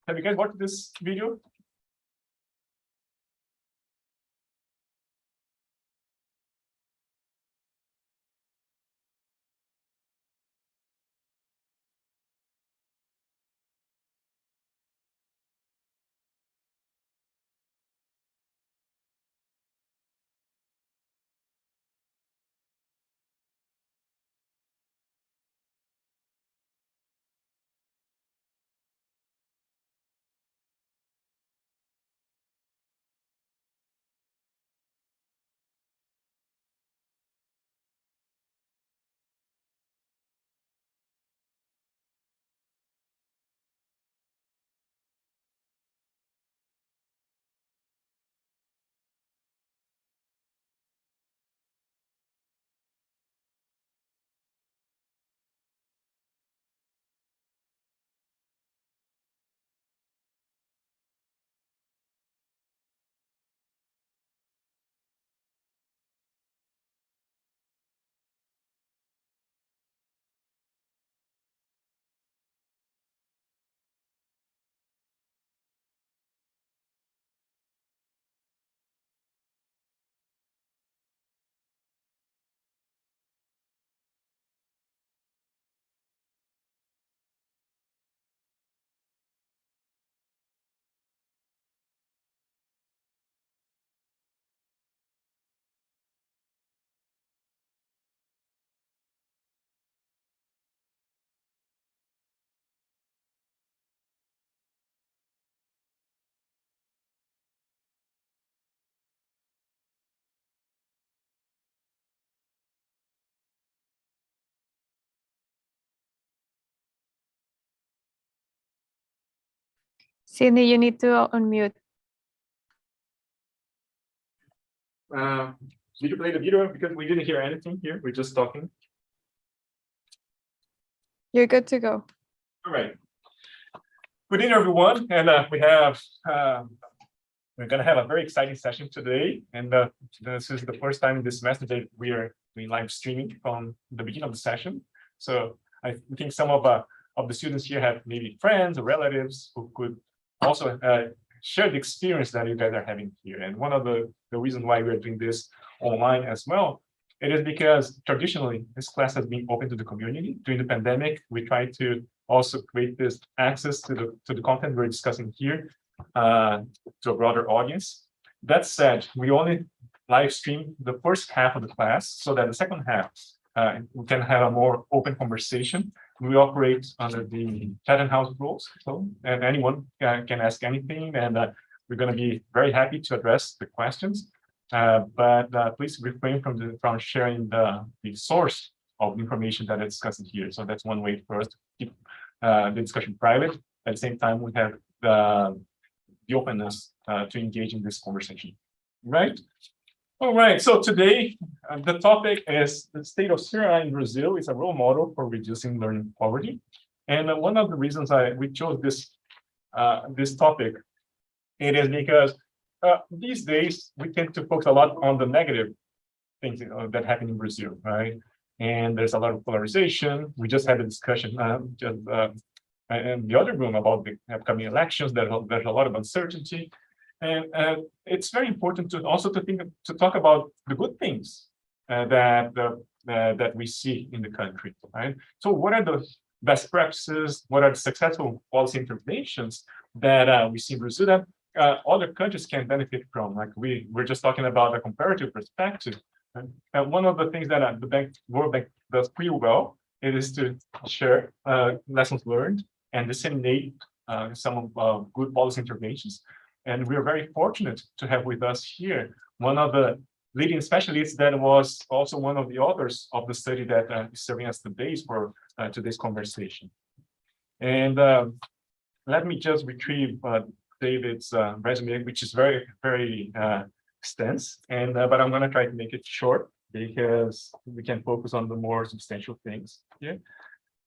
Have you guys watched this video? Sydney, you need to unmute. Did you play the video? Because we didn't hear anything here. We're just talking. You're good to go. All right. Good evening, everyone. And we're going to have a very exciting session today. And this is the first time in this semester that we are doing live streaming from the beginning of the session. So I think some of the students here have maybe friends or relatives who could also share the experience that you guys are having here. And one of the reasons why we're doing this online as well, it is because traditionally this class has been open to the community. During the pandemic, we tried to also create this access to the content we're discussing here to a broader audience. That said, we only live stream the first half of the class so that the second half we can have a more open conversation. We operate under the Chatham House rules, and anyone can ask anything, and we're going to be very happy to address the questions. But please refrain from sharing the source of information that is discussed here. So that's one way for us to keep the discussion private. At the same time, we have the openness to engage in this conversation, right? All right, so today the topic is the state of Syria in Brazil is a role model for reducing learning poverty. And one of the reasons we chose this topic, it is because these days we tend to focus a lot on the negative things that happen in Brazil, right? And there's a lot of polarization. We just had a discussion in the other room about the upcoming elections. There's a lot of uncertainty. And it's very important to also to talk about the good things that we see in the country, right? So what are the best practices? What are the successful policy interventions that we see in Brazil that other countries can benefit from? Like we're just talking about a comparative perspective. And one of the things that the World Bank does pretty well, it is to share lessons learned and disseminate some good policy interventions. And we're very fortunate to have with us here one of the leading specialists that was also one of the authors of the study that is serving as the base for today's conversation. And let me just retrieve David's resume, which is very, very extensive. And but I'm going to try to make it short because we can focus on the more substantial things here.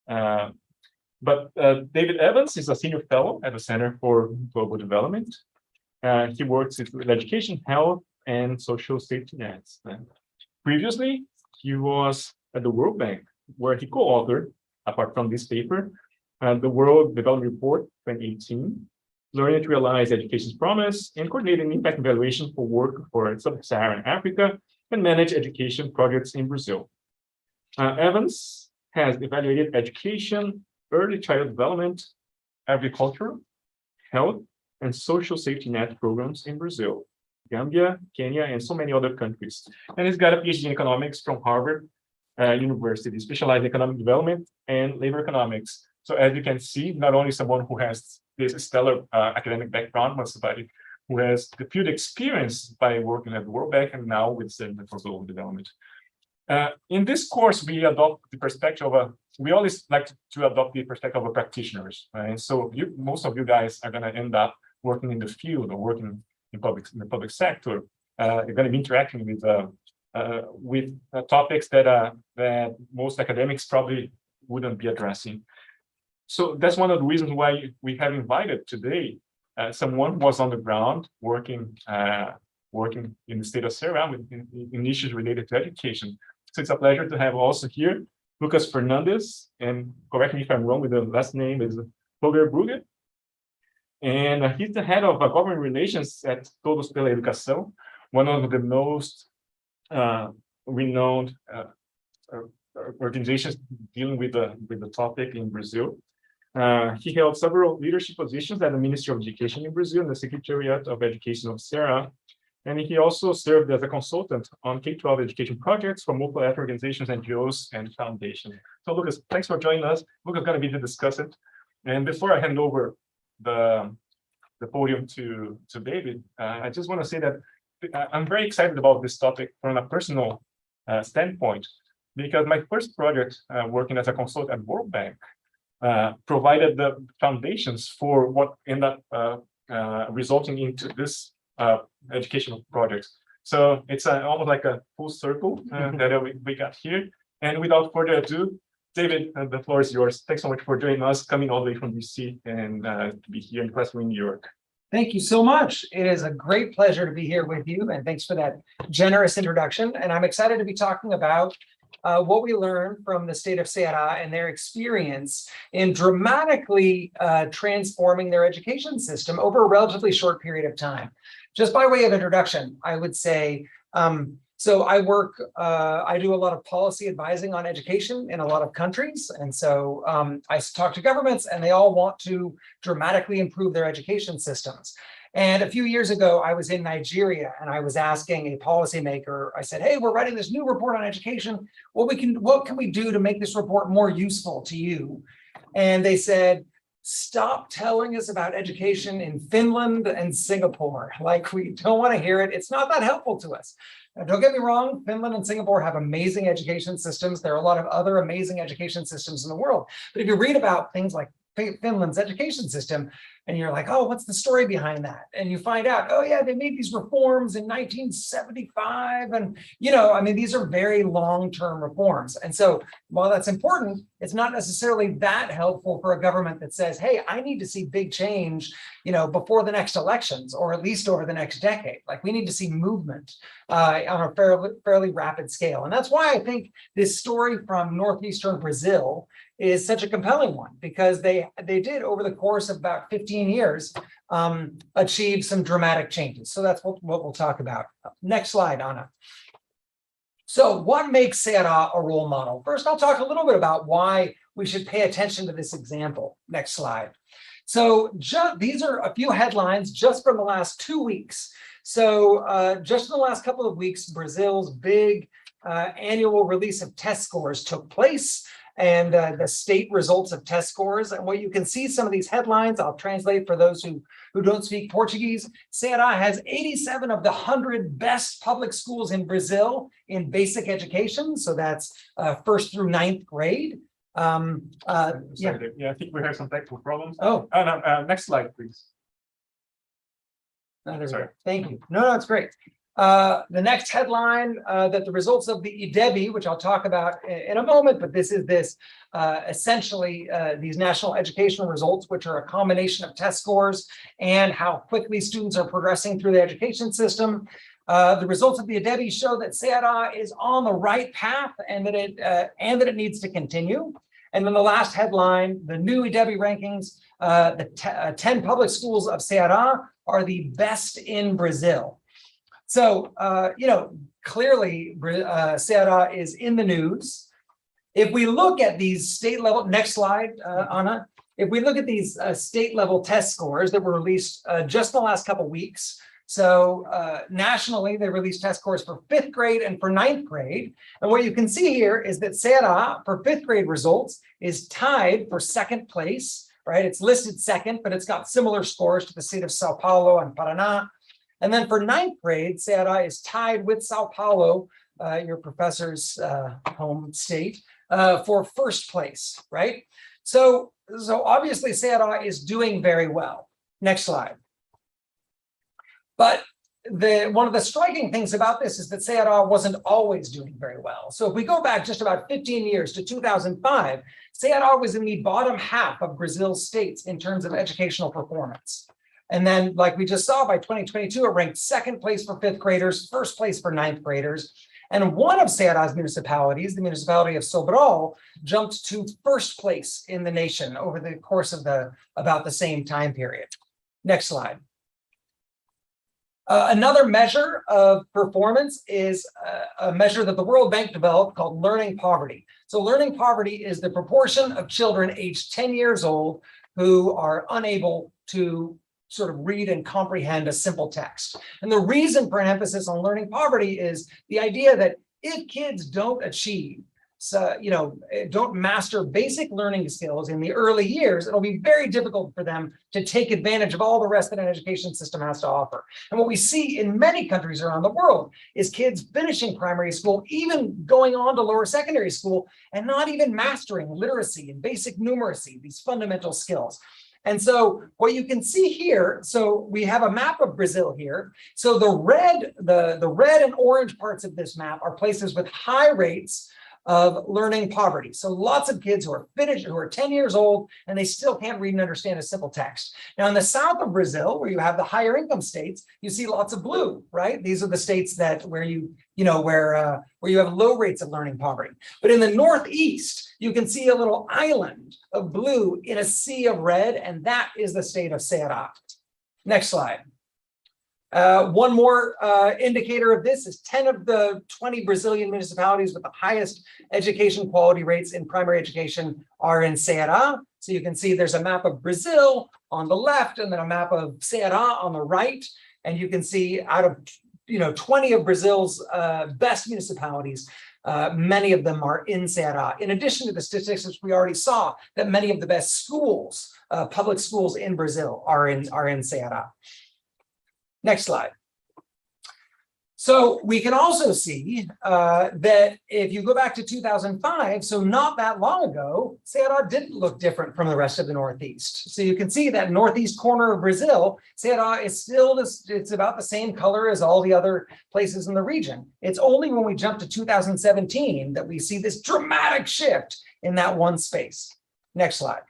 But David Evans is a senior fellow at the Center for Global Development. He works with education, health, and social safety nets. Previously, he was at the World Bank, where he co-authored, apart from this paper, the World Development Report 2018, learning to realize education's promise, and coordinating impact evaluation for work for sub-Saharan Africa and manage education projects in Brazil. Evans has evaluated education, early child development, agriculture, health, and social safety net programs in Brazil, Gambia, Kenya, and so many other countries. And he's got a PhD in economics from Harvard University, specialized in economic development and labor economics. So as you can see, not only someone who has this stellar academic background, but somebody who has the field experience by working at the World Bank and now with Center for Global Development. In this course, we adopt the perspective of we always like to adopt the perspective of practitioners, right? So most of you guys are going to end up working in the field or working in the public sector. You're going to be interacting with topics that most academics probably wouldn't be addressing. So that's one of the reasons why we have invited today someone who was on the ground working in the state of Ceará in issues related to education. So it's a pleasure to have also here Lucas Fernandes, and correct me if I'm wrong with the last name, is Roger Brugge. And he's the head of government relations at Todos pela Educação, one of the most renowned organizations dealing with the topic in Brazil. He held several leadership positions at the Ministry of Education in Brazil and the Secretariat of Education of Ceará. And he also served as a consultant on K-12 education projects for multilateral organizations, NGOs, and foundations. So Lucas, thanks for joining us. Lucas is going to be the discussant. And before I hand over the podium to David, I just want to say that I'm very excited about this topic from a personal standpoint, because my first project working as a consultant at World Bank provided the foundations for what ended up resulting into this educational projects. So it's almost like a full circle that we got here. And without further ado, David, the floor is yours. Thanks so much for joining us, coming all the way from DC and to be here in Western New York. Thank you so much. It is a great pleasure to be here with you, and thanks for that generous introduction. And I'm excited to be talking about what we learned from the state of Ceará and their experience in dramatically transforming their education system over a relatively short period of time. Just by way of introduction, I would say, so I do a lot of policy advising on education in a lot of countries. And so I talk to governments and they all want to dramatically improve their education systems. And a few years ago, I was in Nigeria and I was asking a policymaker, I said, hey, we're writing this new report on education. What can we do to make this report more useful to you? And they said, stop telling us about education in Finland and Singapore. Like, we don't want to hear it. It's not that helpful to us. Now, don't get me wrong, Finland and Singapore have amazing education systems. There are a lot of other amazing education systems in the world. But if you read about things like Finland's education system, and you're like, oh, what's the story behind that? And you find out, oh yeah, they made these reforms in 1975. And, I mean, these are very long-term reforms. And so while that's important, it's not necessarily that helpful for a government that says, hey, I need to see big change, before the next elections, or at least over the next decade. Like, we need to see movement on a fairly rapid scale. And that's why I think this story from northeastern Brazil is such a compelling one, because they did, over the course of about 15 years, achieve some dramatic changes. So that's what we'll talk about. Next slide, Anna. So what makes Ceará a role model? First, I'll talk a little bit about why we should pay attention to this example. Next slide. So these are a few headlines just from the last 2 weeks. So just in the last couple of weeks, Brazil's big annual release of test scores took place, and the state results of test scores. And what you can see, some of these headlines, I'll translate for those who don't speak Portuguese. Ceará has 87 of the 100 best public schools in Brazil in basic education. So that's 1st through 9th grade. Yeah, I think we have some technical problems. Oh, no, next slide, please. Sorry. Thank you. No, it's great. The next headline, that the results of the IDEB, which I'll talk about in a moment, but this is essentially these national educational results, which are a combination of test scores and how quickly students are progressing through the education system. The results of the IDEB show that Ceará is on the right path and that it needs to continue. And then the last headline, the new EDEBI rankings, the 10 public schools of Ceará are the best in Brazil. So, clearly Ceará is in the news. If we look at these state level, next slide, Anna. If we look at these state level test scores that were released just in the last couple of weeks, so nationally, they released test scores for 5th grade and for 9th grade. And what you can see here is that Ceará, for 5th grade results, is tied for 2nd place, right? It's listed 2nd, but it's got similar scores to the state of Sao Paulo and Paraná. And then for 9th grade, Ceará is tied with Sao Paulo, your professor's home state, for 1st place, right? So obviously Ceará is doing very well. Next slide. But one of the striking things about this is that Ceará wasn't always doing very well. So if we go back just about 15 years to 2005, Ceará was in the bottom half of Brazil's states in terms of educational performance. And then, like we just saw, by 2022, it ranked 2nd place for 5th graders, 1st place for 9th graders. And one of Ceará's municipalities, the municipality of Sobral, jumped to 1st place in the nation over the course of about the same time period. Next slide. Another measure of performance is a measure that the World Bank developed called learning poverty. So learning poverty is the proportion of children aged 10 years old who are unable to sort of read and comprehend a simple text. And the reason for an emphasis on learning poverty is the idea that if kids don't achieve, don't master basic learning skills in the early years, it'll be very difficult for them to take advantage of all the rest that an education system has to offer. And what we see in many countries around the world is kids finishing primary school, even going on to lower secondary school, and not even mastering literacy and basic numeracy, these fundamental skills. And so what you can see here, so we have a map of Brazil here. So the red and orange parts of this map are places with high rates of learning poverty. So lots of kids who are 10 years old and they still can't read and understand a simple text. Now in the south of Brazil, where you have the higher income states, you see lots of blue, right? These are the states where you have low rates of learning poverty. But in the northeast, you can see a little island of blue in a sea of red, and that is the state of Ceará. Next slide. One more indicator of this is 10 of the 20 Brazilian municipalities with the highest education quality rates in primary education are in Ceará. So you can see there's a map of Brazil on the left and then a map of Ceará on the right. And you can see out of 20 of Brazil's best municipalities, many of them are in Ceará. In addition to the statistics we already saw that many of the best schools, public schools in Brazil are in Ceará. Next slide. So we can also see that if you go back to 2005, so not that long ago, Ceará didn't look different from the rest of the Northeast. So you can see that northeast corner of Brazil, Ceará is still it's about the same color as all the other places in the region. It's only when we jump to 2017 that we see this dramatic shift in that one space. Next slide.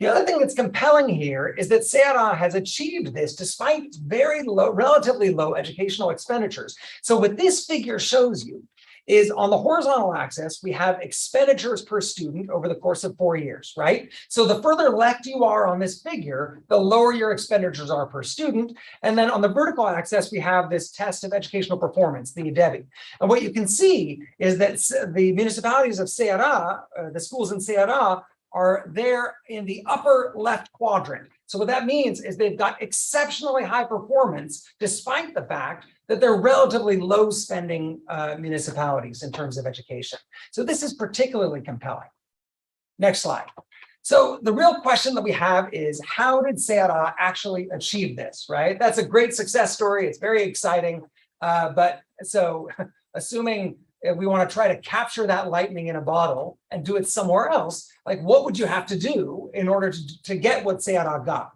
The other thing that's compelling here is that Ceará has achieved this despite very low, relatively low educational expenditures. So what this figure shows you is on the horizontal axis, we have expenditures per student over the course of 4 years, right? So the further left you are on this figure, the lower your expenditures are per student. And then on the vertical axis, we have this test of educational performance, the EDEBI. And what you can see is that the municipalities of Ceará, the schools in Ceará, are there in the upper left quadrant. So what that means is they've got exceptionally high performance, despite the fact that they're relatively low spending municipalities in terms of education. So this is particularly compelling. Next slide. So the real question that we have is, how did Ceará actually achieve this, right? That's a great success story. It's very exciting. But so assuming we want to try to capture that lightning in a bottle and do it somewhere else, like what would you have to do in order to get what Ceará got?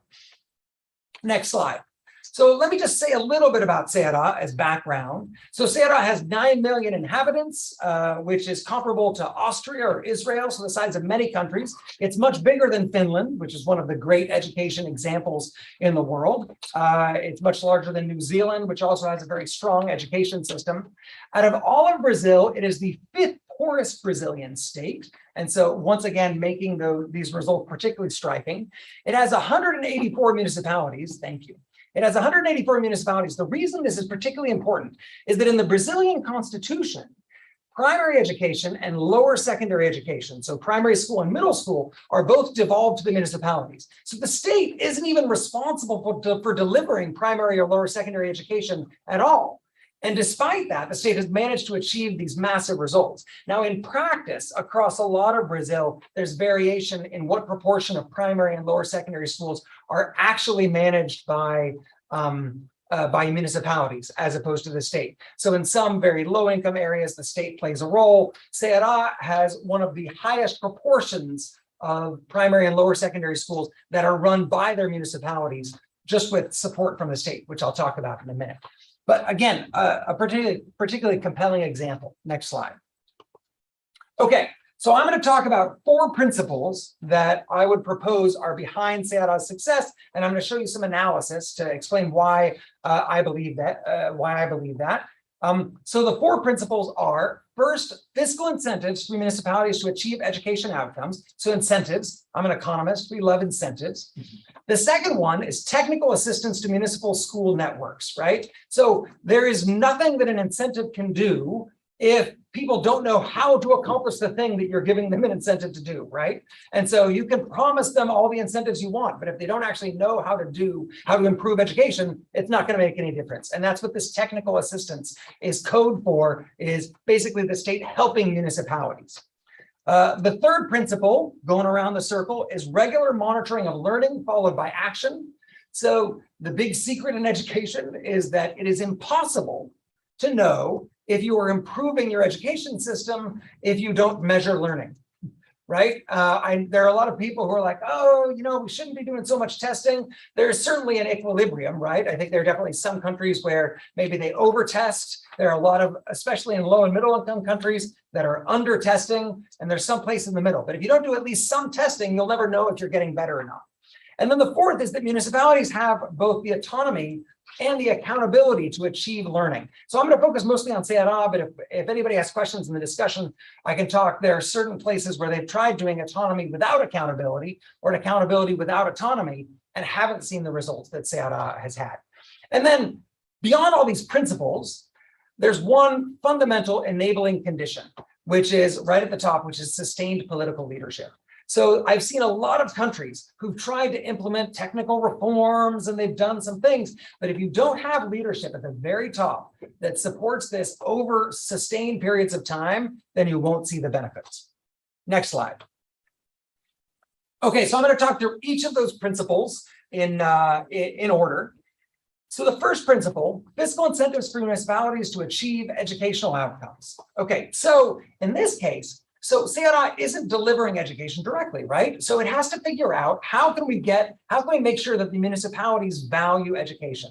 Next slide. So let me just say a little bit about Ceará as background. So Ceará has 9 million inhabitants, which is comparable to Austria or Israel, so the size of many countries. It's much bigger than Finland, which is one of the great education examples in the world. It's much larger than New Zealand, which also has a very strong education system. Out of all of Brazil, it is the 5th poorest Brazilian state. And so once again, making these results particularly striking. It has 184 municipalities. Thank you. It has 184 municipalities. The reason this is particularly important is that in the Brazilian Constitution, primary education and lower secondary education, so primary school and middle school, are both devolved to the municipalities. So the state isn't even responsible for delivering primary or lower secondary education at all. And despite that, the state has managed to achieve these massive results. Now, in practice, across a lot of Brazil, there's variation in what proportion of primary and lower secondary schools are actually managed by municipalities as opposed to the state. So in some very low income areas, the state plays a role. Ceará has one of the highest proportions of primary and lower secondary schools that are run by their municipalities, just with support from the state, which I'll talk about in a minute. But again, a particularly compelling example. Next slide. Okay, so I'm going to talk about 4 principles that I would propose are behind Ceará's success, and I'm going to show you some analysis to explain why I believe that. So the 4 principles are: first, fiscal incentives for municipalities to achieve education outcomes. So incentives. I'm an economist. We love incentives. The second one is technical assistance to municipal school networks, right? So there is nothing that an incentive can do if people don't know how to accomplish the thing that you're giving them an incentive to do, right? And so you can promise them all the incentives you want, but if they don't actually know how to improve education, it's not going to make any difference. And that's what this technical assistance is code for, is basically the state helping municipalities. The third principle, going around the circle, is regular monitoring of learning followed by action. So the big secret in education is that it is impossible to know if you are improving your education system if you don't measure learning, right? There are a lot of people who are like, oh, we shouldn't be doing so much testing. There's certainly an equilibrium, right? I think there are definitely some countries where maybe they over-test. There are a lot of, especially in low and middle income countries, that are under testing, and there's some place in the middle. But if you don't do at least some testing, you'll never know if you're getting better or not. And then the fourth is that municipalities have both the autonomy and the accountability to achieve learning. So I'm going to focus mostly on Ceará, but if anybody has questions in the discussion, I can talk. There are certain places where they've tried doing autonomy without accountability or an accountability without autonomy and haven't seen the results that Ceará has had. And then beyond all these principles, there's one fundamental enabling condition, which is right at the top, which is sustained political leadership. So I've seen a lot of countries who've tried to implement technical reforms and they've done some things, but if you don't have leadership at the very top that supports this over sustained periods of time, then you won't see the benefits. Next slide. Okay, so I'm going to talk through each of those principles in order. So the first principle, fiscal incentives for municipalities to achieve educational outcomes. Okay, so in this case, so Ceará isn't delivering education directly, right? So it has to figure out how can we make sure that the municipalities value education?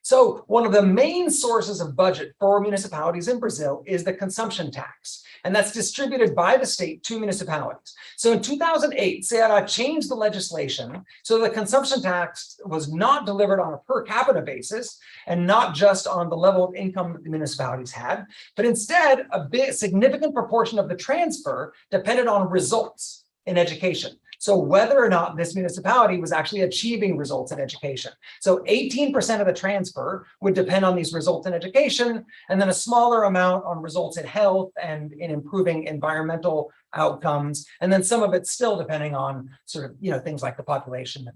So one of the main sources of budget for municipalities in Brazil is the consumption tax, and that's distributed by the state to municipalities. So in 2008, Ceará changed the legislation so the consumption tax was not delivered on a per capita basis and not just on the level of income that the municipalities had, but instead a significant proportion of the transfer depended on results in education. So whether or not this municipality was actually achieving results in education. So 18% of the transfer would depend on these results in education, and then a smaller amount on results in health and in improving environmental outcomes. And then some of it still depending on sort of, things like the population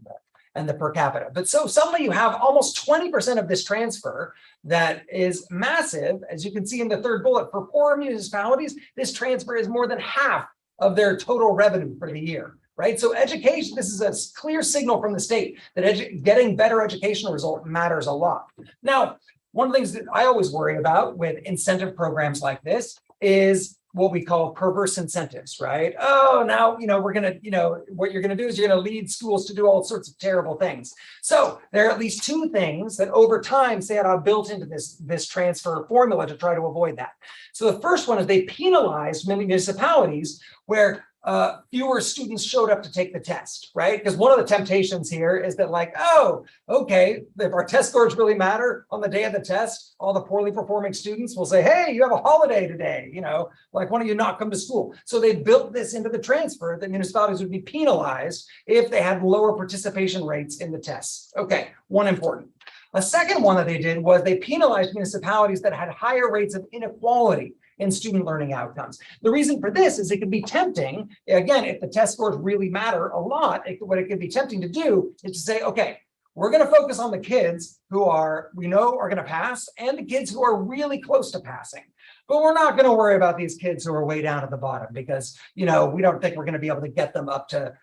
and the per capita. But so suddenly you have almost 20% of this transfer that is massive. As you can see in the third bullet, for poor municipalities, this transfer is more than half of their total revenue for the year. Right? So education, this is a clear signal from the state that getting better educational result matters a lot. Now, one of the things that I always worry about with incentive programs like this is what we call perverse incentives, right? Oh, now, we're going to, what you're going to do is you're going to lead schools to do all sorts of terrible things. So there are at least 2 things that over time Ceará built into this transfer formula to try to avoid that. So the first one is they penalize municipalities where fewer students showed up to take the test, right? Because one of the temptations here is that like, oh, okay, if our test scores really matter on the day of the test, all the poorly performing students will say, hey, you have a holiday today, like why don't you not come to school? So they built this into the transfer that municipalities would be penalized if they had lower participation rates in the tests. Okay, one important. A second one that they did was they penalized municipalities that had higher rates of inequality in student learning outcomes. The reason for this is it can be tempting, again, if the test scores really matter a lot, what it can be tempting to do is to say, okay, we're going to focus on the kids who we know are going to pass and the kids who are really close to passing. But we're not going to worry about these kids who are way down at the bottom because, we don't think we're going to be able to get them up to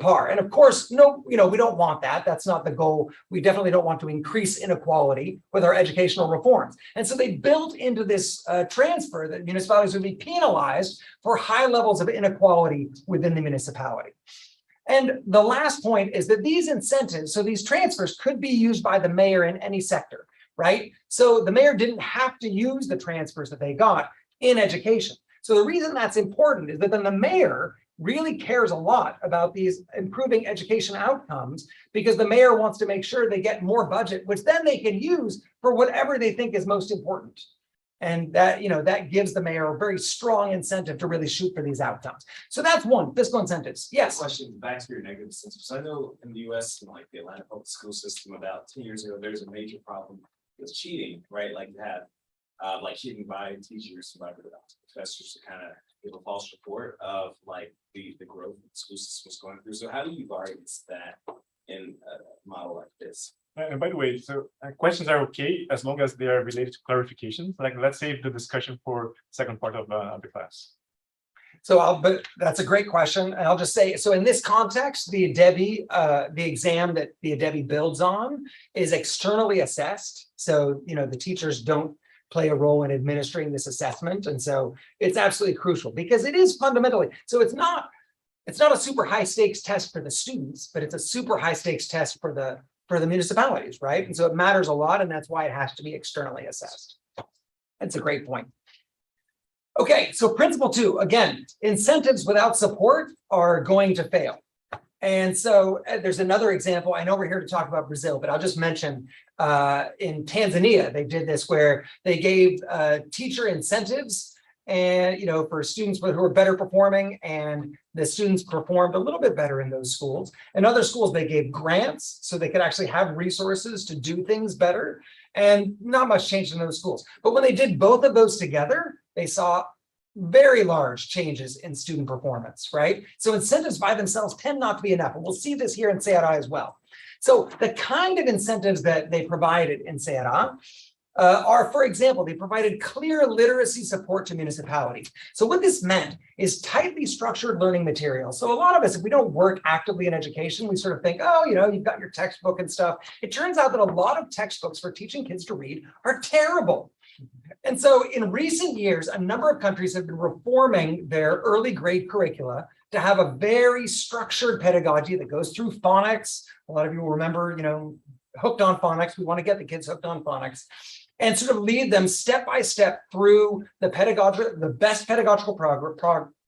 par. And of course, no, we don't want that. That's not the goal. We definitely don't want to increase inequality with our educational reforms. And so they built into this transfer that municipalities would be penalized for high levels of inequality within the municipality. And the last point is that these incentives, so these transfers could be used by the mayor in any sector, right? So the mayor didn't have to use the transfers that they got in education. So the reason that's important is that then the mayor really cares a lot about these improving education outcomes because the mayor wants to make sure they get more budget, which then they can use for whatever they think is most important. And that, that gives the mayor a very strong incentive to really shoot for these outcomes. So that's one, fiscal incentives. Yes. Question back to your negative incentives. I know in the US, in like the Atlanta public school system about 10 years ago, there's a major problem with cheating, right? Like you had like cheating by teachers, by professors to kind of give a false report of like the growth the school system was going through. So how do you guard against that in a model like this? And by the way, so questions are okay as long as they are related to clarifications. Like let's save the discussion for second part of the class. But that's a great question. And I'll just say, so in this context, the exam that the ADEBI builds on is externally assessed. So, the teachers don't play a role in administering this assessment. And so it's absolutely crucial because it is fundamentally, so it's not a super high stakes test for the students, but it's a super high stakes test for the municipalities, right? And so it matters a lot, and that's why it has to be externally assessed. That's a great point. Okay, so principle 2, again, incentives without support are going to fail. And so there's another example. I know we're here to talk about Brazil, but I'll just mention in Tanzania, they did this where they gave teacher incentives and, for students who are better performing, and the students performed a little bit better in those schools. In other schools, they gave grants so they could actually have resources to do things better, and not much changed in those schools. But when they did both of those together, they saw very large changes in student performance, right? So incentives by themselves tend not to be enough. And we'll see this here in Ceará as well. So the kind of incentives that they provided in Ceará are, for example, they provided clear literacy support to municipalities. So what this meant is tightly structured learning materials. So a lot of us, if we don't work actively in education, we sort of think, oh, you've got your textbook and stuff. It turns out that a lot of textbooks for teaching kids to read are terrible. And so in recent years, a number of countries have been reforming their early grade curricula to have a very structured pedagogy that goes through phonics. A lot of you will remember, hooked on phonics. We want to get the kids hooked on phonics and sort of lead them step by step through the best pedagogical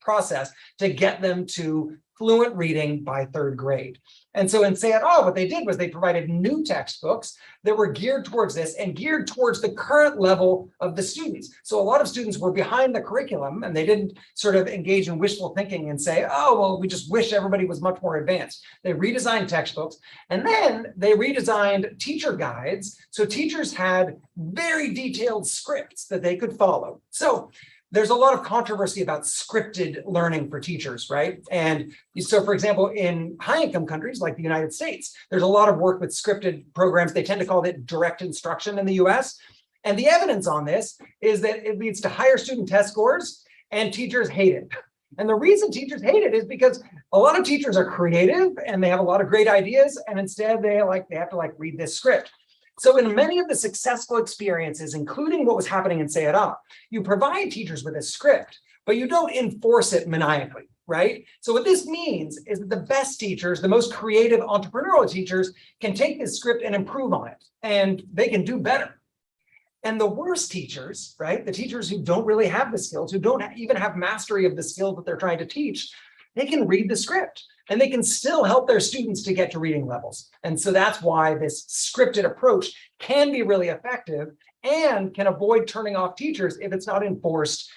process to get them to fluent reading by 3rd grade. And so in Ceará, what they did was they provided new textbooks that were geared towards this and geared towards the current level of the students. So a lot of students were behind the curriculum and they didn't sort of engage in wishful thinking and say, oh, well, we just wish everybody was much more advanced. They redesigned textbooks and then they redesigned teacher guides. So teachers had very detailed scripts that they could follow. So there's a lot of controversy about scripted learning for teachers, right? And so, for example, in high-income countries like the United States, there's a lot of work with scripted programs. They tend to call it direct instruction in the US. And the evidence on this is that it leads to higher student test scores and teachers hate it. And the reason teachers hate it is because a lot of teachers are creative and they have a lot of great ideas. And instead they have to read this script. So in many of the successful experiences, including what was happening in Ceará, you provide teachers with a script, but you don't enforce it maniacally, right? So what this means is that the best teachers, the most creative entrepreneurial teachers can take this script and improve on it, and they can do better. And the worst teachers, right, the teachers who don't really have the skills, who don't even have mastery of the skill that they're trying to teach, they can read the script and they can still help their students to get to reading levels. And so that's why this scripted approach can be really effective and can avoid turning off teachers if it's not enforced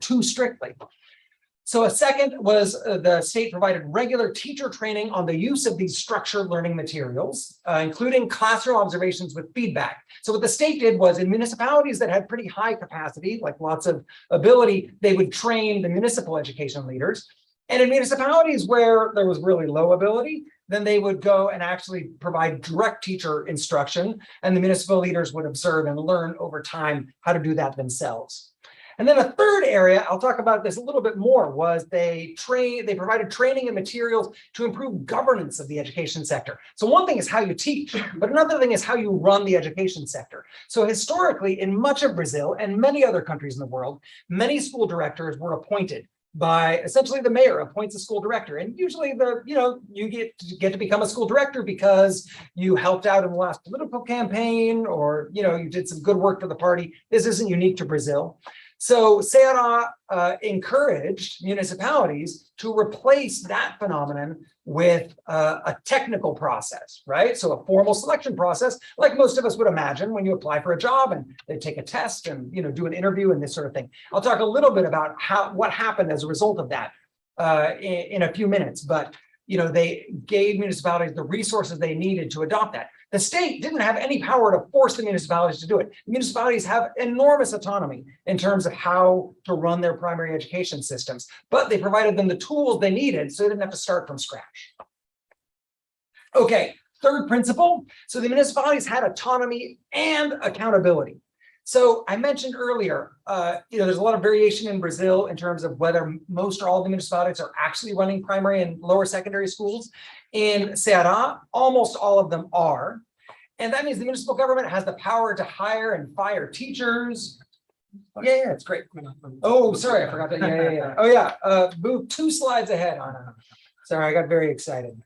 too strictly. So a second was the state provided regular teacher training on the use of these structured learning materials, including classroom observations with feedback. So what the state did was in municipalities that had pretty high capacity, like lots of ability, they would train the municipal education leaders. And in municipalities where there was really low ability, then they would go and actually provide direct teacher instruction, and the municipal leaders would observe and learn over time how to do that themselves. And then a third area, I'll talk about this a little bit more, was they provided training and materials to improve governance of the education sector. So one thing is how you teach, but another thing is how you run the education sector. So historically, in much of Brazil and many other countries in the world, many school directors were appointed by essentially the mayor appoints a school director. And usually you get to become a school director because you helped out in the last political campaign, or you did some good work for the party. This isn't unique to Brazil. So Ceará encouraged municipalities to replace that phenomenon with a technical process, right? So a formal selection process, like most of us would imagine when you apply for a job and they take a test and do an interview and this sort of thing. I'll talk a little bit about what happened as a result of that in a few minutes, but they gave municipalities the resources they needed to adopt that. The state didn't have any power to force the municipalities to do it. The municipalities have enormous autonomy in terms of how to run their primary education systems, but they provided them the tools they needed so they didn't have to start from scratch. Okay, third principle. So the municipalities had autonomy and accountability. So I mentioned earlier, there's a lot of variation in Brazil in terms of whether most or all the municipalities are actually running primary and lower secondary schools. In Ceará, almost all of them are. And that means the municipal government has the power to hire and fire teachers. Yeah, it's great. Oh, sorry, I forgot that. Yeah. Oh, yeah. Move 2 slides ahead, Anna. Sorry, I got very excited.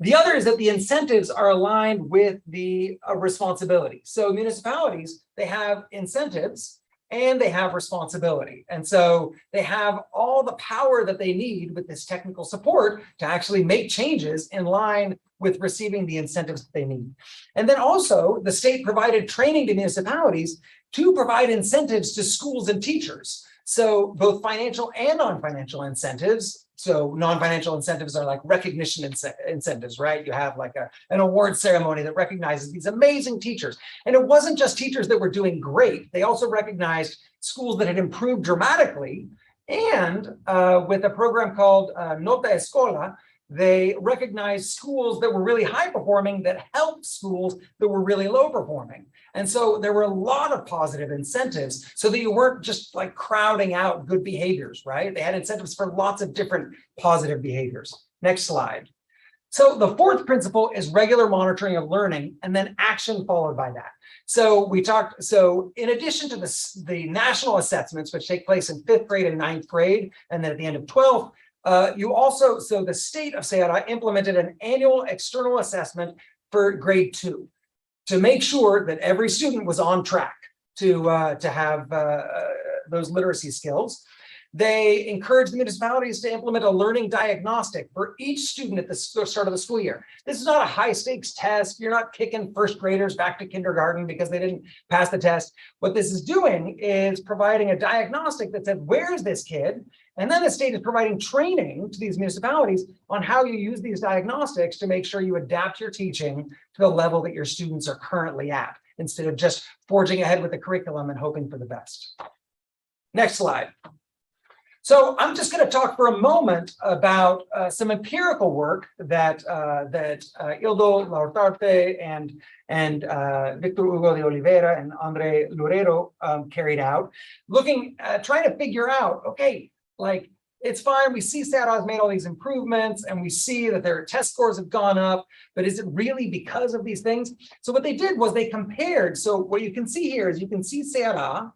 The other is that the incentives are aligned with the responsibility. So municipalities, they have incentives and they have responsibility. And so they have all the power that they need with this technical support to actually make changes in line with receiving the incentives that they need. And then also the state provided training to municipalities to provide incentives to schools and teachers. So both financial and non-financial incentives. So non-financial incentives are like recognition incentives, right? You have like an award ceremony that recognizes these amazing teachers. And it wasn't just teachers that were doing great. They also recognized schools that had improved dramatically. And with a program called Nota Escola, they recognized schools that were really high performing that helped schools that were really low performing. And so there were a lot of positive incentives so that you weren't just like crowding out good behaviors, right? They had incentives for lots of different positive behaviors. Next slide. So the fourth principle is regular monitoring of learning and then action followed by that. So in addition to the national assessments, which take place in 5th grade and 9th grade, and then at the end of 12th, so the state of Ceará implemented an annual external assessment for grade 2 to make sure that every student was on track to have those literacy skills. They encouraged the municipalities to implement a learning diagnostic for each student at the start of the school year. This is not a high stakes test. You're not kicking first graders back to kindergarten because they didn't pass the test. What this is doing is providing a diagnostic that says, where is this kid? And then the state is providing training to these municipalities on how you use these diagnostics to make sure you adapt your teaching to the level that your students are currently at, instead of just forging ahead with the curriculum and hoping for the best. Next slide. So I'm just going to talk for a moment about some empirical work that Ildo Laurtarte and Victor Hugo de Oliveira and Andre Loureiro carried out, trying to figure out, okay, like, it's fine, we see Ceará has made all these improvements and we see that their test scores have gone up, but is it really because of these things? So what they did was they compared, so what you can see here is you can see Ceará,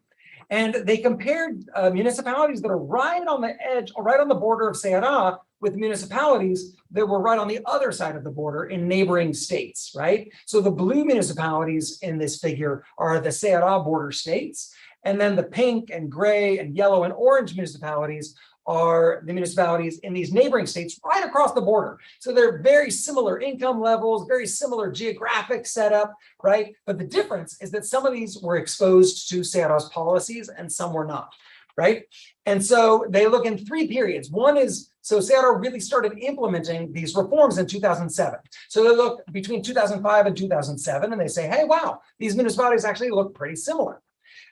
and they compared municipalities that are right on the edge, or right on the border of Ceará, with municipalities that were right on the other side of the border in neighboring states, right? So the blue municipalities in this figure are the Ceará border states, and then the pink and gray and yellow and orange municipalities are the municipalities in these neighboring states right across the border. So they're very similar income levels, very similar geographic setup, right? But the difference is that some of these were exposed to Ceará policies and some were not, right? And so they look in 3 periods. One is, so Ceará really started implementing these reforms in 2007. So they look between 2005 and 2007 and they say, hey, wow, these municipalities actually look pretty similar.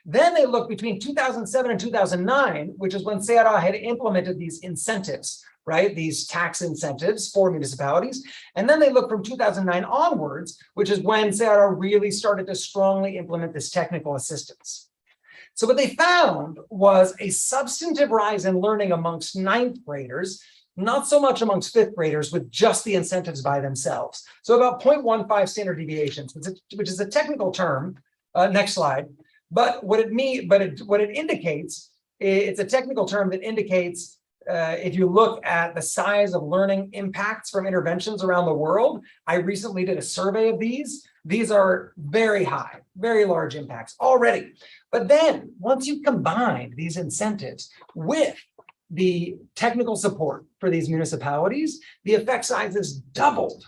Then they look between 2007 and 2009, which is when Ceará had implemented these incentives, right? These tax incentives for municipalities. And then they look from 2009 onwards, which is when Ceará really started to strongly implement this technical assistance. So what they found was a substantive rise in learning amongst 9th graders, not so much amongst 5th graders with just the incentives by themselves. So about 0.15 standard deviations, which is a technical term. Next slide. But what it indicates, it's a technical term that indicates if you look at the size of learning impacts from interventions around the world. I recently did a survey of these. These are very high, very large impacts already. But then once you combine these incentives with the technical support for these municipalities, the effect size is doubled.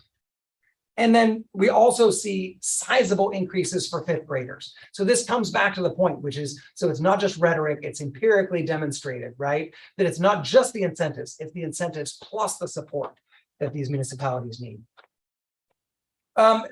And then we also see sizable increases for 5th graders. So this comes back to the point, which is, so it's not just rhetoric, it's empirically demonstrated, right? That it's not just the incentives, it's the incentives plus the support that these municipalities need.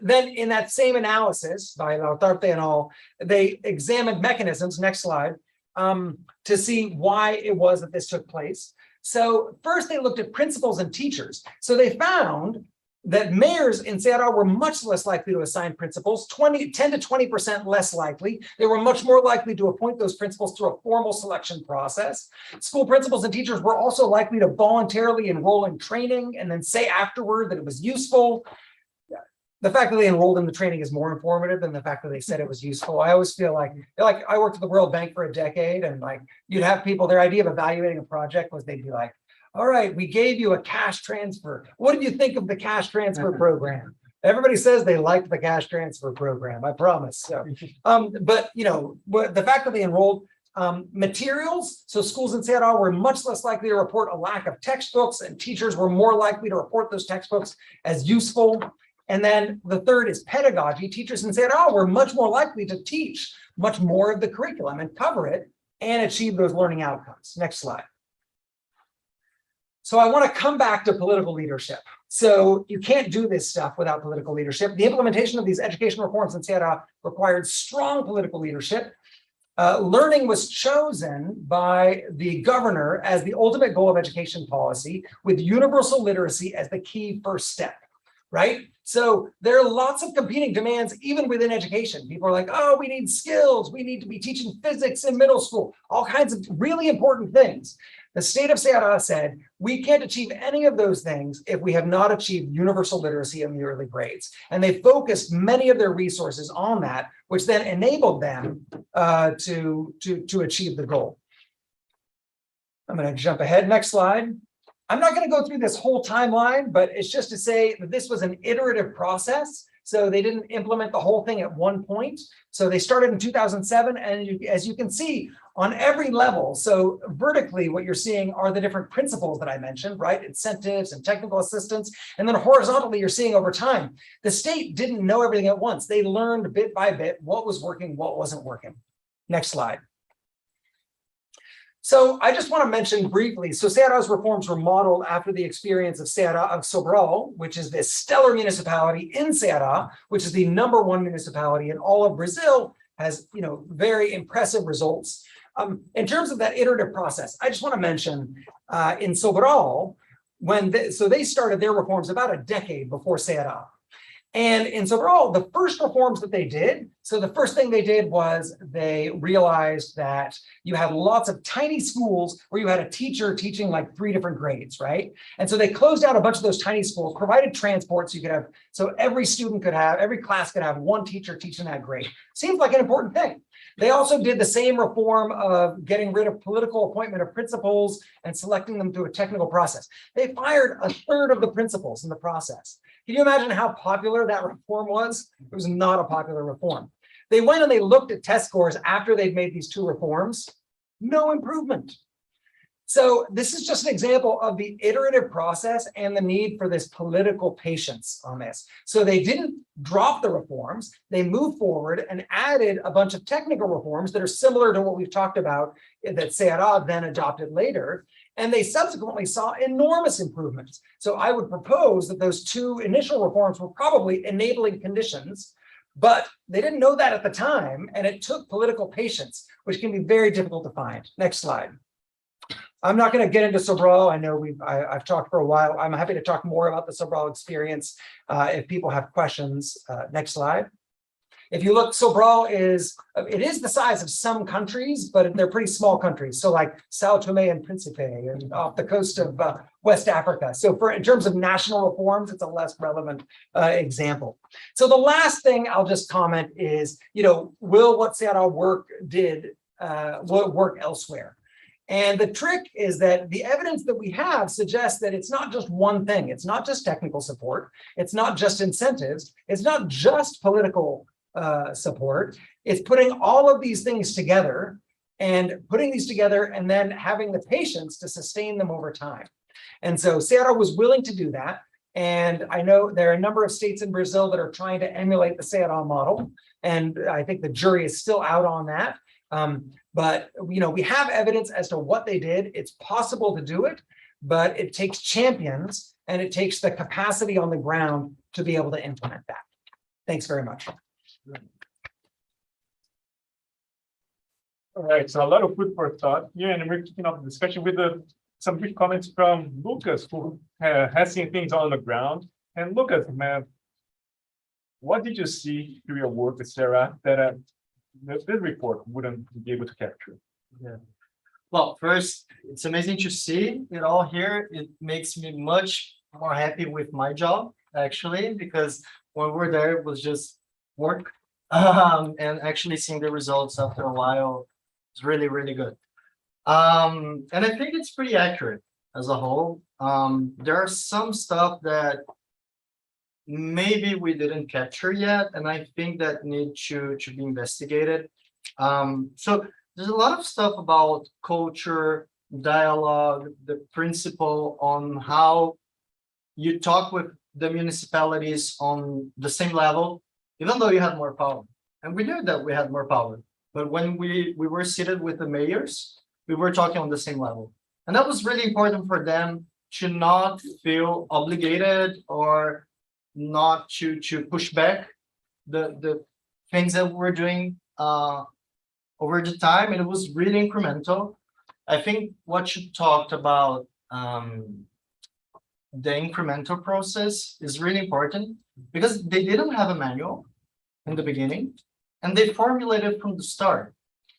Then in that same analysis by Lautarte et al., they examined mechanisms, next slide, to see why it was that this took place. So first they looked at principals and teachers. So they found that mayors in Ceará were much less likely to assign principals, 10 to 20% less likely. They were much more likely to appoint those principals through a formal selection process. School principals and teachers were also likely to voluntarily enroll in training and then say afterward that it was useful. The fact that they enrolled in the training is more informative than the fact that they said it was useful. I always feel like I worked at the World Bank for a decade, and like you'd have people, their idea of evaluating a project was they'd be like, all right, we gave you a cash transfer. What did you think of the cash transfer program? Everybody says they liked the cash transfer program, I promise. So, but you know, the fact that they enrolled materials, so schools in Ceará were much less likely to report a lack of textbooks, and teachers were more likely to report those textbooks as useful. And then the third is pedagogy. Teachers in Ceará were much more likely to teach much more of the curriculum and cover it and achieve those learning outcomes. Next slide. So I want to come back to political leadership. So you can't do this stuff without political leadership. The implementation of these education reforms in Ceará required strong political leadership. Learning was chosen by the governor as the ultimate goal of education policy, with universal literacy as the key first step, right? So there are lots of competing demands even within education. People are like, oh, we need skills. We need to be teaching physics in middle school, all kinds of really important things. The state of Ceará said, we can't achieve any of those things if we have not achieved universal literacy in the early grades. And they focused many of their resources on that, which then enabled them to achieve the goal. I'm going to jump ahead. Next slide. I'm not going to go through this whole timeline, but it's just to say that this was an iterative process. So they didn't implement the whole thing at one point. So they started in 2007. And as you can see, on every level, so vertically, what you're seeing are the different principles that I mentioned, right? Incentives and technical assistance. And then horizontally, you're seeing over time, the state didn't know everything at once. They learned bit by bit what was working, what wasn't working. Next slide. So I just want to mention briefly, so Ceará's reforms were modeled after the experience of Ceará of Sobral, which is this stellar municipality in Ceará, which is the #1 municipality in all of Brazil, has very impressive results. In terms of that iterative process, I just want to mention in Sobral, so they started their reforms about a decade before Ceará. And in Sobral, the first reforms that they did, so the first thing they did was they realized that you had lots of tiny schools where you had a teacher teaching like 3 different grades, right? And so they closed out a bunch of those tiny schools, provided transport so you could have, so every class could have 1 teacher teaching that grade. Seems like an important thing. They also did the same reform of getting rid of political appointment of principals and selecting them through a technical process. They fired 1/3 of the principals in the process. Can you imagine how popular that reform was? It was not a popular reform. They went and they looked at test scores after they'd made these 2 reforms. No improvement. So this is just an example of the iterative process and the need for this political patience on this. So they didn't drop the reforms, they moved forward and added a bunch of technical reforms that are similar to what we've talked about that Ceará then adopted later. And they subsequently saw enormous improvements. So I would propose that those two initial reforms were probably enabling conditions, but they didn't know that at the time. And it took political patience, which can be very difficult to find. Next slide. I'm not going to get into Sobral. I know I've talked for a while. I'm happy to talk more about the Sobral experience if people have questions. Next slide. If you look, Sobral it is the size of some countries, but they're pretty small countries. So like Sao Tome and Principe and off the coast of West Africa. So in terms of national reforms, it's a less relevant example. So the last thing I'll just comment is, will what Ceará will it work elsewhere? And the trick is that the evidence that we have suggests that it's not just one thing. It's not just technical support. It's not just incentives. It's not just political support. It's putting all of these things together and then having the patience to sustain them over time. And so Ceará was willing to do that. And I know there are a number of states in Brazil that are trying to emulate the Ceará model. And I think the jury is still out on that. But we have evidence as to what they did. It's possible to do it, but it takes champions and it takes the capacity on the ground to be able to implement that. Thanks very much. All right, so a lot of food for thought here, and we're kicking off the discussion with some brief comments from Lucas, who has seen things on the ground. And Lucas, man, what did you see through your work with Sarah that this report wouldn't be able to capture? Yeah. Well, first, it's amazing to see it all here. It makes me much more happy with my job, actually, because when we're there, it was just work. And actually seeing the results after a while is really, really good. And I think it's pretty accurate as a whole. There are some stuff that maybe we didn't capture yet, and I think that need to be investigated. So there's a lot of stuff about culture, dialogue, the principle on how you talk with the municipalities on the same level, even though you have more power. And we knew that we had more power, but when we were seated with the mayors, we were talking on the same level. And that was really important for them to not feel obligated or not to push back the things that we're doing over the time. And it was really incremental. I think what you talked about, the incremental process is really important because they didn't have a manual in the beginning and they formulated from the start.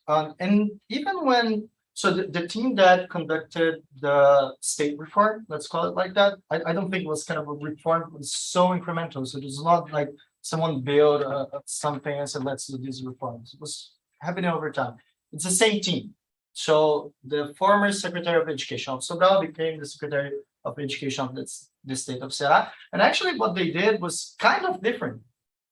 And even when, so the team that conducted the state reform, let's call it like that, I don't think it was kind of a reform, it was so incremental. So it's not like someone built something and said, let's do these reforms. It was happening over time. It's the same team. So the former Secretary of Education of Sobral became the Secretary of Education of the state of Ceará. And actually what they did was kind of different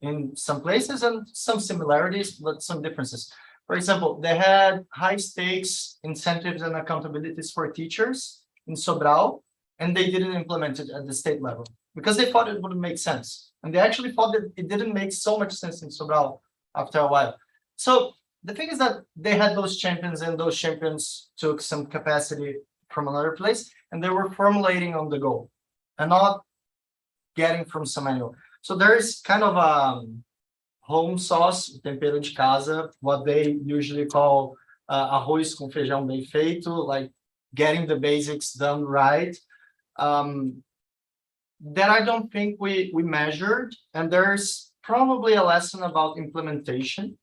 in some places and some similarities, but some differences. For example, they had high stakes incentives and accountabilities for teachers in Sobral, and they didn't implement it at the state level because they thought it wouldn't make sense. And they actually thought that it didn't make so much sense in Sobral after a while. So the thing is that they had those champions, and those champions took some capacity from another place, and they were formulating on the go and not getting from some manual. So there is kind of a home sauce, tempero de casa, what they usually call arroz com feijão bem feito, like getting the basics done right. That I don't think we measured, and there's probably a lesson about implementation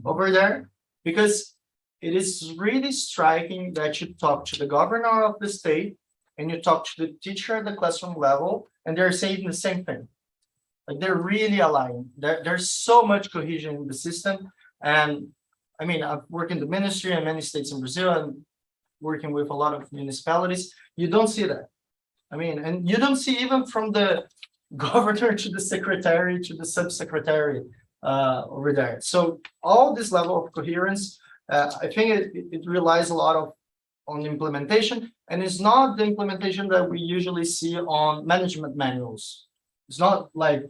over there, because it is really striking that you talk to the governor of the state and you talk to the teacher at the classroom level, and they're saying the same thing. Like they're really aligned. There's so much cohesion in the system. And I mean, I've worked in the ministry in many states in Brazil and working with a lot of municipalities. You don't see that. I mean, and you don't see even from the governor to the secretary to the subsecretary over there. So all this level of coherence, I think it relies a lot of on implementation, and it's not the implementation that we usually see on management manuals. It's not like,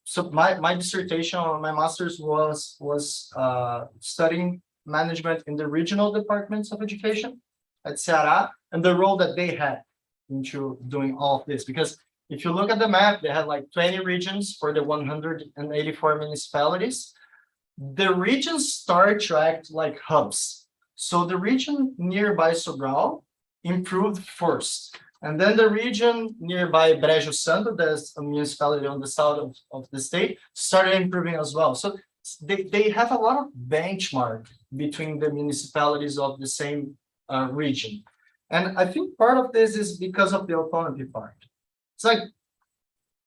so my dissertation on my master's was studying management in the regional departments of education at Ceará, and the role that they had into doing all of this. Because if you look at the map, they had like 20 regions for the 184 municipalities. The regions start to act like hubs. So the region nearby Sobral improved first. And then the region nearby Brejo Santo, there's a municipality on the south of the state, started improving as well. So they have a lot of benchmark between the municipalities of the same region. And I think part of this is because of the autonomy part. It's like,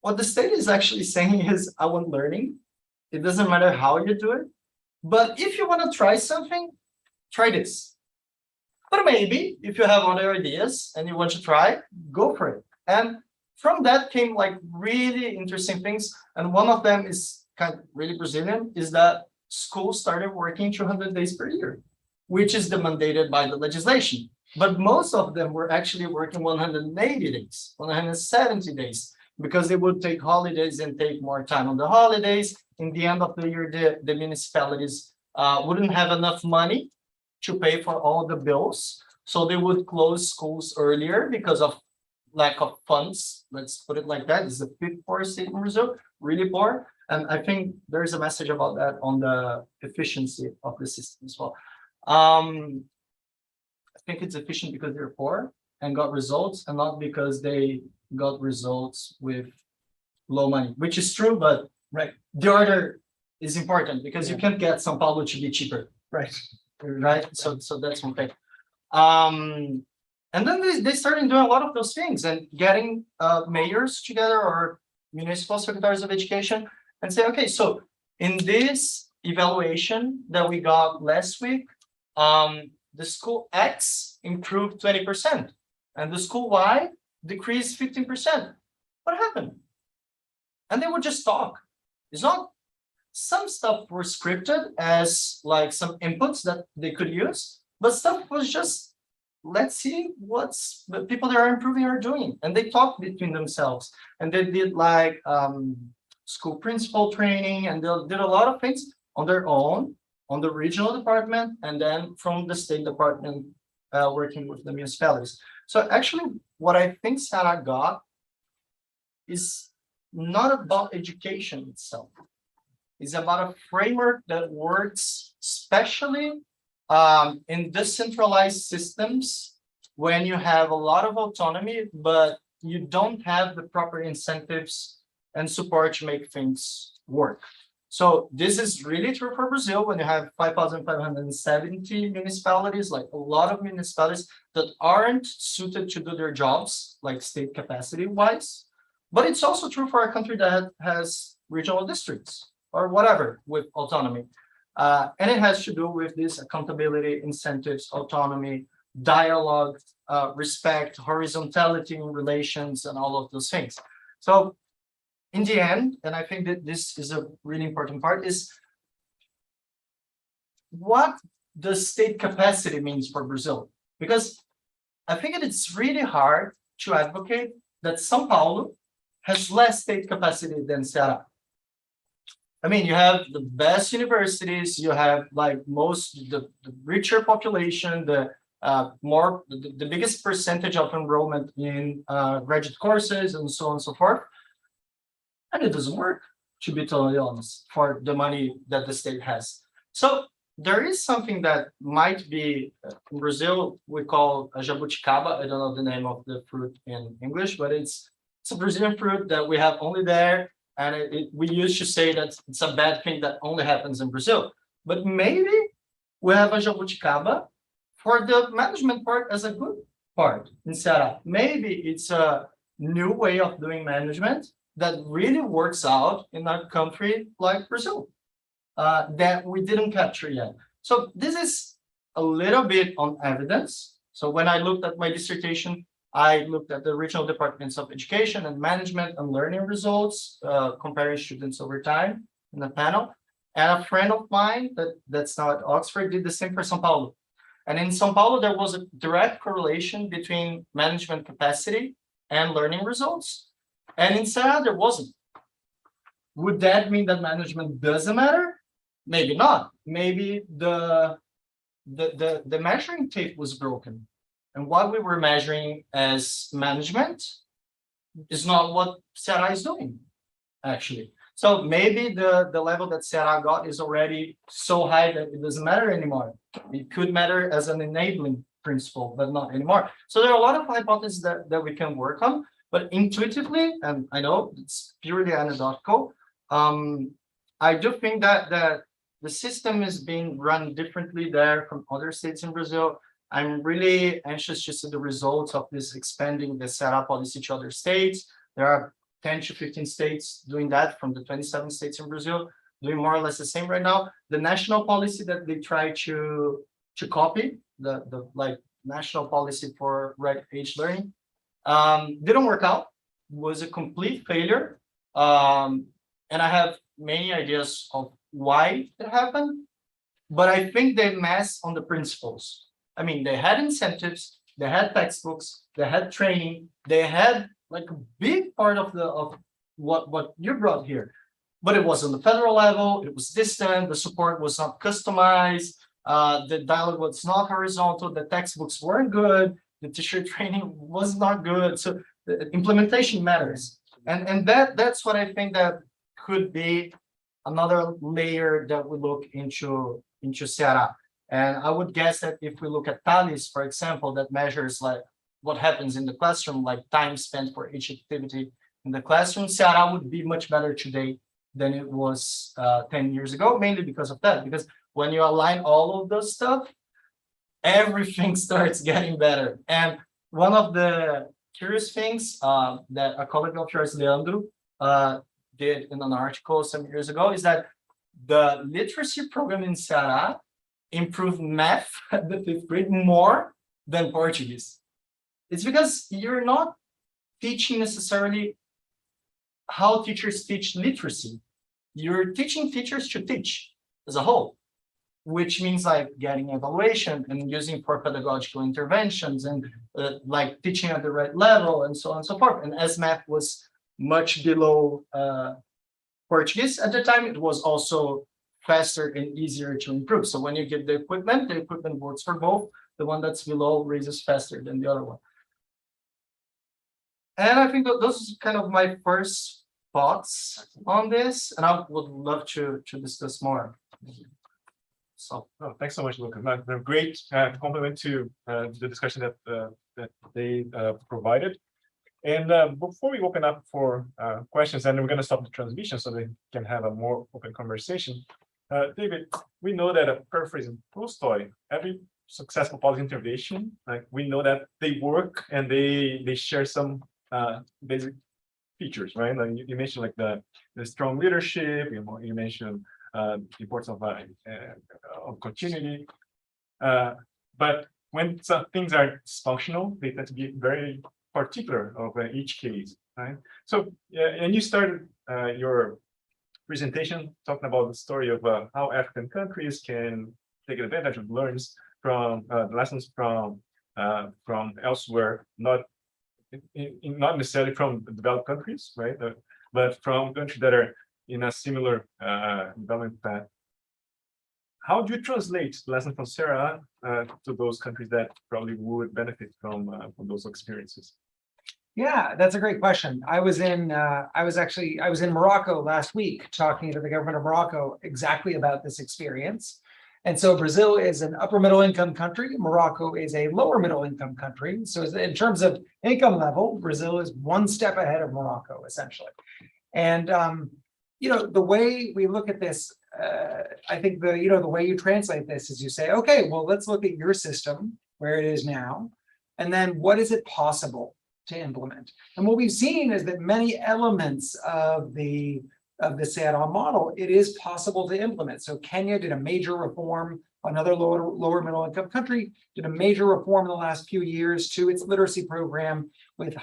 what the state is actually saying is, I want learning. It doesn't matter how you do it. But if you want to try something, try this. But maybe if you have other ideas and you want to try, go for it. And from that came like really interesting things. And one of them is kind of really Brazilian, is that schools started working 200 days per year, which is mandated by the legislation. But most of them were actually working 180 days, 170 days, because they would take holidays and take more time on the holidays. In the end of the year, the municipalities wouldn't have enough money to pay for all the bills. So they would close schools earlier because of lack of funds. Let's put it like that. It's the fifth poorest state in Brazil, really poor. And I think there's a message about that on the efficiency of the system as well. I think it's efficient because they're poor and got results, and not because they got results with low money, which is true, but right, the order is important because you can't get São Paulo to be cheaper. Right. Right. So that's one thing. And then they started doing a lot of those things and getting mayors together or municipal secretaries of education and say, okay, so in this evaluation that we got last week, the school X improved 20% and the school Y decreased 15%. What happened? And they would just talk. It's not, some stuff were scripted as like some inputs that they could use, but stuff was just, let's see what's the people that are improving are doing. And they talked between themselves and they did like school principal training, and they did a lot of things on their own, on the regional department, and then from the state department working with the municipalities. So actually what I think Ceará got is not about education itself. It's about a framework that works especially in decentralized systems when you have a lot of autonomy, but you don't have the proper incentives and support to make things work. So this is really true for Brazil when you have 5,570 municipalities, like a lot of municipalities that aren't suited to do their jobs, like state capacity wise. But it's also true for a country that has regional districts or whatever with autonomy. And it has to do with this accountability, incentives, autonomy, dialogue, respect, horizontality in relations, and all of those things. So in the end, and I think that this is a really important part, is what the state capacity means for Brazil. Because I think it's really hard to advocate that São Paulo has less state capacity than Ceará. I mean, you have the best universities, you have like the richer population, the biggest percentage of enrollment in graduate courses and so on and so forth. And it doesn't work, to be totally honest, for the money that the state has. So there is something that might be, in Brazil, we call a jabuticaba. I don't know the name of the fruit in English, but it's a Brazilian fruit that we have only there. And we used to say that it's a bad thing that only happens in Brazil. But maybe we have a jabuticaba for the management part as a good part in Ceará. Maybe it's a new way of doing management that really works out in a country like Brazil that we didn't capture yet. So this is a little bit on evidence. So when I looked at my dissertation, I looked at the regional departments of education and management and learning results, comparing students over time in the panel. And a friend of mine that's now at Oxford did the same for São Paulo. And in São Paulo, there was a direct correlation between management capacity and learning results. And in Ceará, there wasn't. Would that mean that management doesn't matter? Maybe not. Maybe the measuring tape was broken. And what we were measuring as management is not what Ceará is doing, actually. So maybe the level that Ceará got is already so high that it doesn't matter anymore. It could matter as an enabling principle, but not anymore. So there are a lot of hypotheses that we can work on, but intuitively, and I know it's purely anecdotal, I do think that the system is being run differently there from other states in Brazil. I'm really anxious to see the results of this expanding the Ceará policy to other states. There are 10 to 15 states doing that from the 27 states in Brazil, doing more or less the same right now. The national policy that they try to copy, the like national policy for right age learning, didn't work out, was a complete failure. And I have many ideas of why it happened, but I think they mess on the principles. I mean, they had incentives, they had textbooks, they had training, they had like a big part of what you brought here, but it was on the federal level, it was distant, the support was not customized, the dialogue was not horizontal, the textbooks weren't good, the teacher training was not good. So the implementation matters. And that's what I think that could be another layer that we look into Ceará. And I would guess that if we look at Thales, for example, that measures like what happens in the classroom, like time spent for each activity in the classroom, Ceará would be much better today than it was 10 years ago, mainly because of that. Because when you align all of those stuff, everything starts getting better. And one of the curious things that a colleague of yours, Leandro, did in an article some years ago is that the literacy program in Ceará improved math at the 5th grade more than Portuguese. It's because you're not teaching necessarily how teachers teach literacy. You're teaching teachers to teach as a whole, which means like getting evaluation and using for pedagogical interventions and like teaching at the right level and so on and so forth. And as math was much below Portuguese at the time, it was also faster and easier to improve. So when you get the equipment works for both. The one that's below raises faster than the other one. And I think that those are kind of my first thoughts on this, and I would love to discuss more. So, thanks so much, Lucas. A great compliment to the discussion that they provided. And before we open up for questions, and we're going to stop the transmission so they can have a more open conversation. David, we know that paraphrasing Tolstoy, every successful policy intervention, like we know that they work and they share some basic features, right? Like you mentioned like the strong leadership, you mentioned the importance of continuity. But when some things are dysfunctional, they tend to be very particular of each case, right? So, and you started your presentation talking about the story of how African countries can take advantage of learns from lessons from elsewhere, not necessarily from developed countries, right? But from countries that are in a similar development path. How do you translate lessons from Ceará to those countries that probably would benefit from those experiences? Yeah, that's a great question. I was in Morocco last week talking to the government of Morocco exactly about this experience. And so Brazil is an upper middle income country. Morocco is a lower middle income country. So in terms of income level, Brazil is one step ahead of Morocco, essentially. And the way we look at this, I think the way you translate this is you say, okay, well, let's look at your system where it is now, and then what is it possible to implement? And what we've seen is that many elements of the Ceará model, it is possible to implement. So Kenya did a major reform, another lower middle income country did a major reform in the last few years to its literacy program with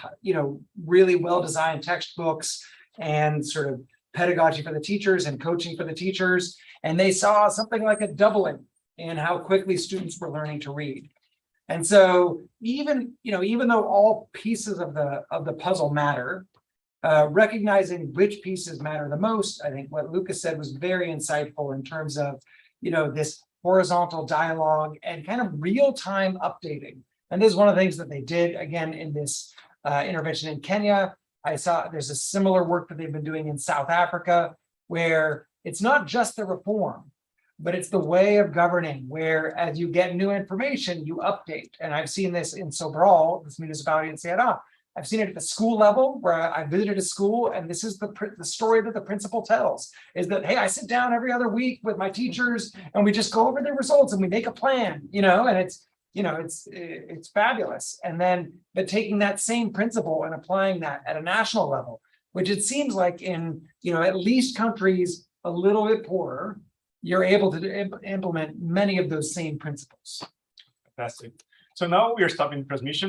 really well-designed textbooks and sort of pedagogy for the teachers and coaching for the teachers. And they saw something like a doubling in how quickly students were learning to read. And so even though all pieces of the puzzle matter, recognizing which pieces matter the most, I think what Lucas said was very insightful in terms of, this horizontal dialogue and kind of real-time updating. And this is one of the things that they did again in this intervention in Kenya. I saw there's a similar work that they've been doing in South Africa, where it's not just the reform, but it's the way of governing, where as you get new information, you update. And I've seen this in Sobral, this municipality in Ceará. I've seen it at the school level, where I visited a school, and this is the story that the principal tells, is that, hey, I sit down every other week with my teachers, and we just go over the results, and we make a plan, and it's fabulous. And then, but taking that same principle and applying that at a national level, which it seems like in, at least countries a little bit poorer, you're able to implement many of those same principles. Fantastic. So now we are stopping transmission.